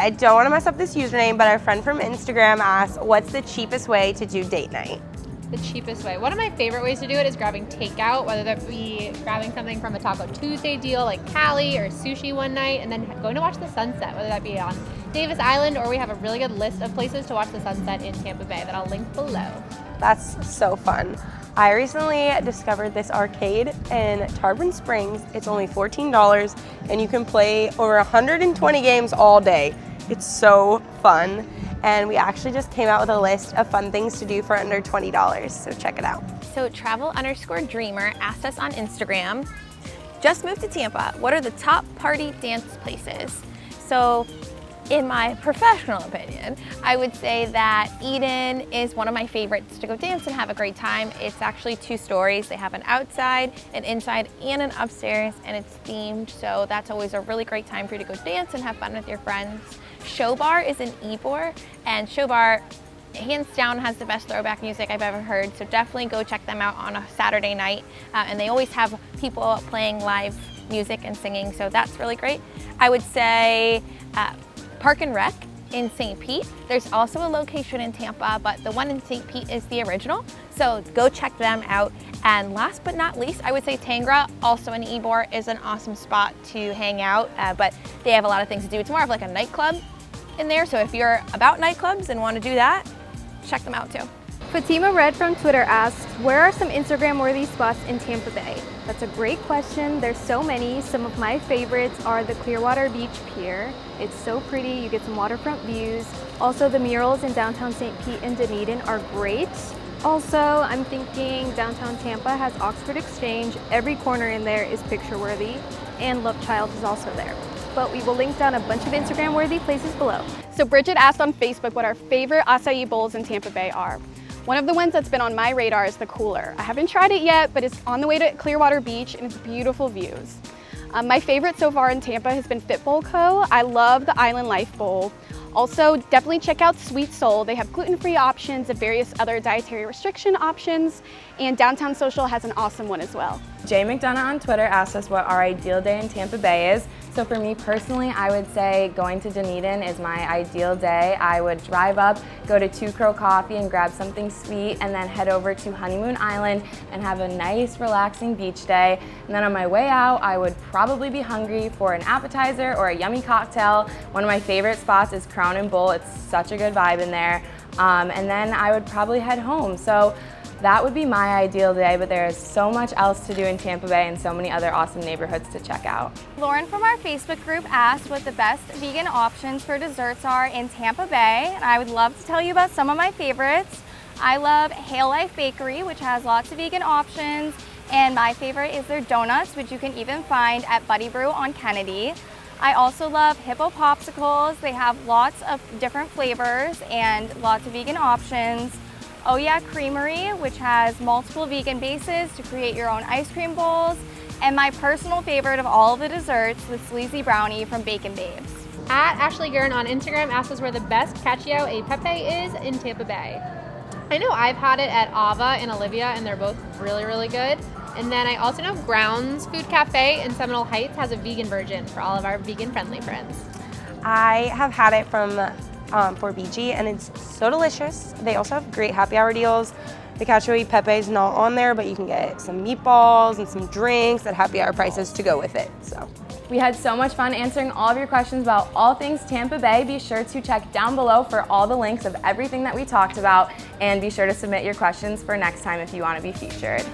I don't want to mess up this username, but our friend from Instagram asked, what's the cheapest way to do date night? The cheapest way. One of my favorite ways to do it is grabbing takeout, whether that be grabbing something from a Taco Tuesday deal like Cali or sushi one night, and then going to watch the sunset, whether that be on Davis Island, or we have a really good list of places to watch the sunset in Tampa Bay that I'll link below. That's so fun. I recently discovered this arcade in Tarpon Springs. It's only $14 and you can play over 120 games all day. It's so fun. And we actually just came out with a list of fun things to do for under $20, so check it out. So travel_dreamer asked us on Instagram, just moved to Tampa, what are the top party dance places? So in my professional opinion, I would say that Eden is one of my favorites to go dance and have a great time. It's actually 2 stories. They have an outside, an inside, and an upstairs, and it's themed, so that's always a really great time for you to go dance and have fun with your friends. Show Bar is in Ybor, and Show Bar hands down has the best throwback music I've ever heard, so definitely go check them out on a Saturday night, and they always have people playing live music and singing, so that's really great. I would say Park and Rec in St. Pete. There's also a location in Tampa, but the one in St. Pete is the original, so go check them out. And last but not least, I would say Tangra, also in Ybor, is an awesome spot to hang out, but they have a lot of things to do. It's more of like a nightclub in there, so if you're about nightclubs and want to do that, check them out too. Fatima Red from Twitter asks, where are some Instagram-worthy spots in Tampa Bay? That's a great question. There's so many. Some of my favorites are the Clearwater Beach Pier. It's so pretty. You get some waterfront views. Also, the murals in downtown St. Pete and Dunedin are great. Also, I'm thinking downtown Tampa has Oxford Exchange. Every corner in there is picture-worthy, and Love Child is also there. But we will link down a bunch of Instagram-worthy places below. So Bridget asked on Facebook what our favorite acai bowls in Tampa Bay are. One of the ones that's been on my radar is the Cooler. I haven't tried it yet, but it's on the way to Clearwater Beach and it's beautiful views. My favorite so far in Tampa has been Fit Bowl Co. I love the Island Life Bowl. Also, definitely check out Sweet Soul. They have gluten-free options and various other dietary restriction options, and Downtown Social has an awesome one as well. Jay McDonough on Twitter asked us what our ideal day in Tampa Bay is. So for me personally, I would say going to Dunedin is my ideal day. I would drive up, go to Two Crow Coffee and grab something sweet, and then head over to Honeymoon Island and have a nice relaxing beach day. And then on my way out, I would probably be hungry for an appetizer or a yummy cocktail. One of my favorite spots is Crown and Bull. It's such a good vibe in there. And then I would probably head home. So that would be my ideal day, but there is so much else to do in Tampa Bay and so many other awesome neighborhoods to check out. Lauren from our Facebook group asked what the best vegan options for desserts are in Tampa Bay, and I would love to tell you about some of my favorites. I love Hail Life Bakery, which has lots of vegan options, and my favorite is their donuts, which you can even find at Buddy Brew on Kennedy. I also love Hippo Popsicles. They have lots of different flavors and lots of vegan options. Oh Yeah Creamery, which has multiple vegan bases to create your own ice cream bowls. And my personal favorite of all of the desserts, the Sleazy Brownie from Bacon Babes. At Ashley Guerin on Instagram asked us where the best cacio e pepe is in Tampa Bay. I know I've had it at Ava and Olivia, and they're both really, really good. And then I also know Grounds Food Cafe in Seminole Heights has a vegan version for all of our vegan-friendly friends. I have had it from Forbigi, and it's so delicious. They also have great happy hour deals. The cacio e pepe is not on there, but you can get some meatballs and some drinks at happy hour prices to go with it. So We had so much fun answering all of your questions about all things Tampa Bay. Be sure to check down below for all the links of everything that we talked about, and be sure to submit your questions for next time if you want to be featured.